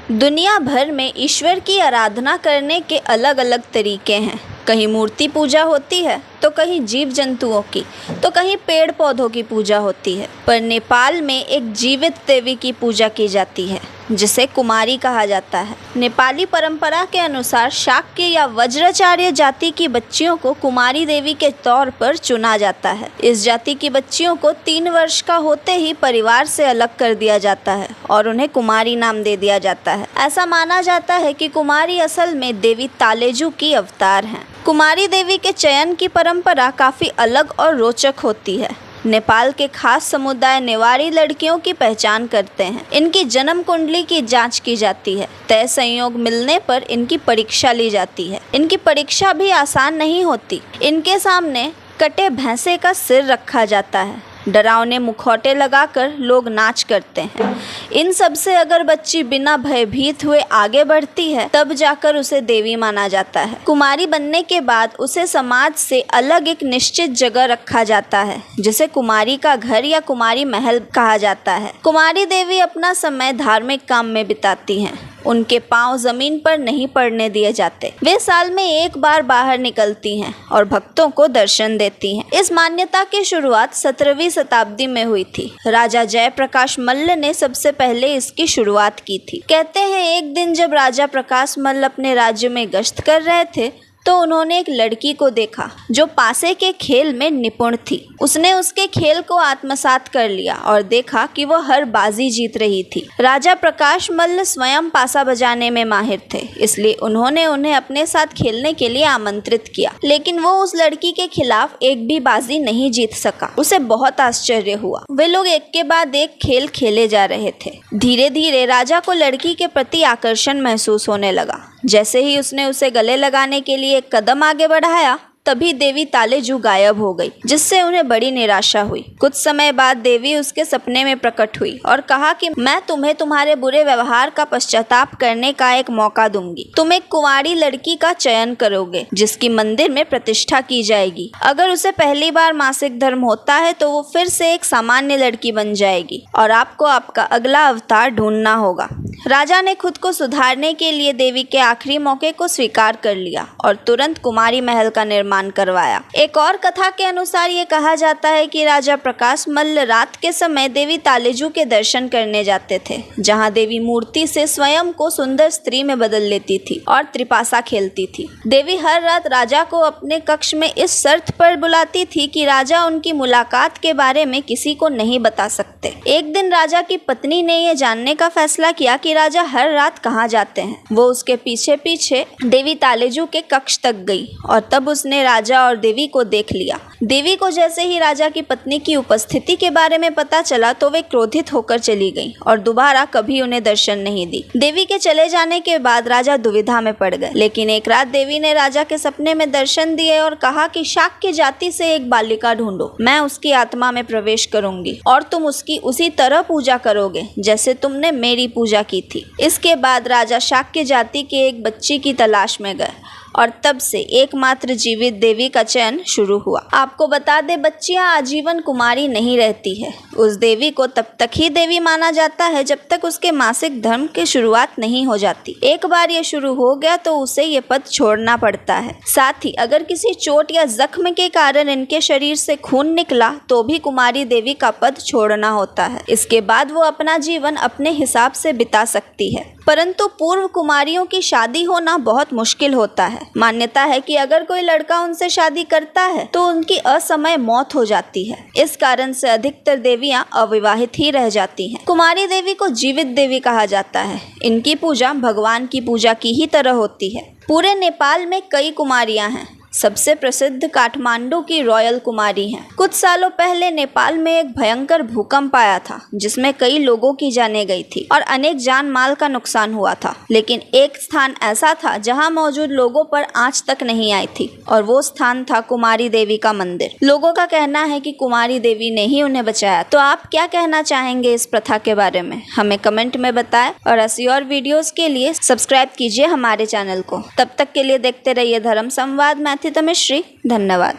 दुनिया भर में ईश्वर की आराधना करने के अलग अलग तरीके हैं। कहीं मूर्ति पूजा होती है तो कहीं जीव जंतुओं की, तो कहीं पेड़ पौधों की पूजा होती है। पर नेपाल में एक जीवित देवी की पूजा की जाती है जिसे कुमारी कहा जाता है। नेपाली परंपरा के अनुसार शाक्य या वज्राचार्य जाति की बच्चियों को कुमारी देवी के तौर पर चुना जाता है। इस जाति की बच्चियों को 3 वर्ष का होते ही परिवार से अलग कर दिया जाता है और उन्हें कुमारी नाम दे दिया जाता है। ऐसा माना जाता है कि कुमारी असल में देवी तालेजू की अवतार हैं। कुमारी देवी के चयन की परंपरा काफ़ी अलग और रोचक होती है। नेपाल के खास समुदाय नेवारी लड़कियों की पहचान करते हैं। इनकी जन्म कुंडली की जांच की जाती है। तय संयोग मिलने पर इनकी परीक्षा ली जाती है। इनकी परीक्षा भी आसान नहीं होती। इनके सामने कटे भैंसे का सिर रखा जाता है। डरावने मुखौटे लगाकर लोग नाच करते हैं। इन सब से अगर बच्ची बिना भयभीत हुए आगे बढ़ती है तब जाकर उसे देवी माना जाता है। कुमारी बनने के बाद उसे समाज से अलग एक निश्चित जगह रखा जाता है जिसे कुमारी का घर या कुमारी महल कहा जाता है। कुमारी देवी अपना समय धार्मिक काम में बिताती हैं। उनके पांव जमीन पर नहीं पड़ने दिए जाते। वे साल में एक बार बाहर निकलती हैं और भक्तों को दर्शन देती हैं। इस मान्यता की शुरुआत 17वीं शताब्दी में हुई थी। राजा जयप्रकाश मल्ल ने सबसे पहले इसकी शुरुआत की थी। कहते हैं एक दिन जब राजा प्रकाश मल्ल अपने राज्य में गश्त कर रहे थे तो उन्होंने एक लड़की को देखा जो पासे के खेल में निपुण थी। उसने उसके खेल को आत्मसात कर लिया और देखा कि वह हर बाजी जीत रही थी। राजा प्रकाश मल्ल स्वयं पासा बजाने में माहिर थे, इसलिए उन्होंने उन्हें अपने साथ खेलने के लिए आमंत्रित किया। लेकिन वो उस लड़की के खिलाफ एक भी बाजी नहीं जीत सका। उसे बहुत आश्चर्य हुआ। वे लोग एक के बाद एक खेल खेले जा रहे थे। धीरे धीरे राजा को लड़की के प्रति आकर्षण महसूस होने लगा। जैसे ही उसने उसे गले लगाने के लिए एक कदम आगे बढ़ाया तभी देवी तालेजू गायब हो गई, जिससे उन्हें बड़ी निराशा हुई। कुछ समय बाद देवी उसके सपने में प्रकट हुई और कहा कि मैं तुम्हें तुम्हारे बुरे व्यवहार का पश्चाताप करने का एक मौका दूंगी। तुम एक कुंवारी लड़की का चयन करोगे जिसकी मंदिर में प्रतिष्ठा की जाएगी। अगर उसे पहली बार मासिक धर्म होता है तो वो फिर से एक सामान्य लड़की बन जाएगी और आपको आपका अगला अवतार ढूंढना होगा। राजा ने खुद को सुधारने के लिए देवी के आखिरी मौके को स्वीकार कर लिया और तुरंत कुमारी महल का निर्माण करवाया। एक और कथा के अनुसार ये कहा जाता है कि राजा प्रकाश मल्ल रात के समय देवी तालेजू के दर्शन करने जाते थे, जहां देवी मूर्ति से स्वयं को सुंदर स्त्री में बदल लेती थी और त्रिपासा खेलती थी। देवी हर रात राजा को अपने कक्ष में इस शर्त पर बुलाती थी कि राजा उनकी मुलाकात के बारे में किसी को नहीं बता सकते। एक दिन राजा की पत्नी ने यह जानने का फैसला किया कि राजा हर रात कहाँ जाते हैं। वो उसके पीछे पीछे देवी तालेजू के कक्ष तक गई और तब उसने राजा और देवी को देख लिया। देवी को जैसे ही राजा की पत्नी की उपस्थिति के बारे में पता चला तो वे क्रोधित होकर चली गईं और दोबारा कभी उन्हें दर्शन नहीं दी। देवी के चले जाने के बाद राजा दुविधा में पड़ गए। लेकिन एक रात देवी ने राजा के सपने में दर्शन दिए और कहा कि शाक्य जाति से एक बालिका ढूंढो। मैं उसकी आत्मा में प्रवेश करूंगी और तुम उसकी उसी तरह पूजा करोगे जैसे तुमने मेरी पूजा की थी। इसके बाद राजा शाक्य जाति के एक बच्ची की तलाश में गए और तब से एकमात्र जीवित देवी का चयन शुरू हुआ। आपको बता दें, बच्चियां आजीवन कुमारी नहीं रहती है। उस देवी को तब तक ही देवी माना जाता है जब तक उसके मासिक धर्म की शुरुआत नहीं हो जाती। एक बार ये शुरू हो गया तो उसे ये पद छोड़ना पड़ता है। साथ ही अगर किसी चोट या जख्म के कारण इनके शरीर से खून निकला तो भी कुमारी देवी का पद छोड़ना होता है। इसके बाद वो अपना जीवन अपने हिसाब से बिता सकती है। परंतु पूर्व कुमारियों की शादी होना बहुत मुश्किल होता है। मान्यता है कि अगर कोई लड़का उनसे शादी करता है तो उनकी असमय मौत हो जाती है। इस कारण से अधिकतर देवियां अविवाहित ही रह जाती हैं। कुमारी देवी को जीवित देवी कहा जाता है। इनकी पूजा भगवान की पूजा की ही तरह होती है। पूरे नेपाल में कई कुमारियां हैं। सबसे प्रसिद्ध काठमांडू की रॉयल कुमारी हैं। कुछ सालों पहले नेपाल में एक भयंकर भूकंप आया था जिसमें कई लोगों की जानें गई थी और अनेक जान माल का नुकसान हुआ था। लेकिन एक स्थान ऐसा था जहां मौजूद लोगों पर आंच तक नहीं आई थी और वो स्थान था कुमारी देवी का मंदिर। लोगों का कहना है कि कुमारी देवी ने ही उन्हें बचाया। तो आप क्या कहना चाहेंगे इस प्रथा के बारे में? हमें कमेंट में बताएं और ऐसी और वीडियोस के लिए सब्सक्राइब कीजिए हमारे चैनल को। तब तक के लिए देखते रहिए धर्म संवाद। मैं तमिश्री, धन्यवाद।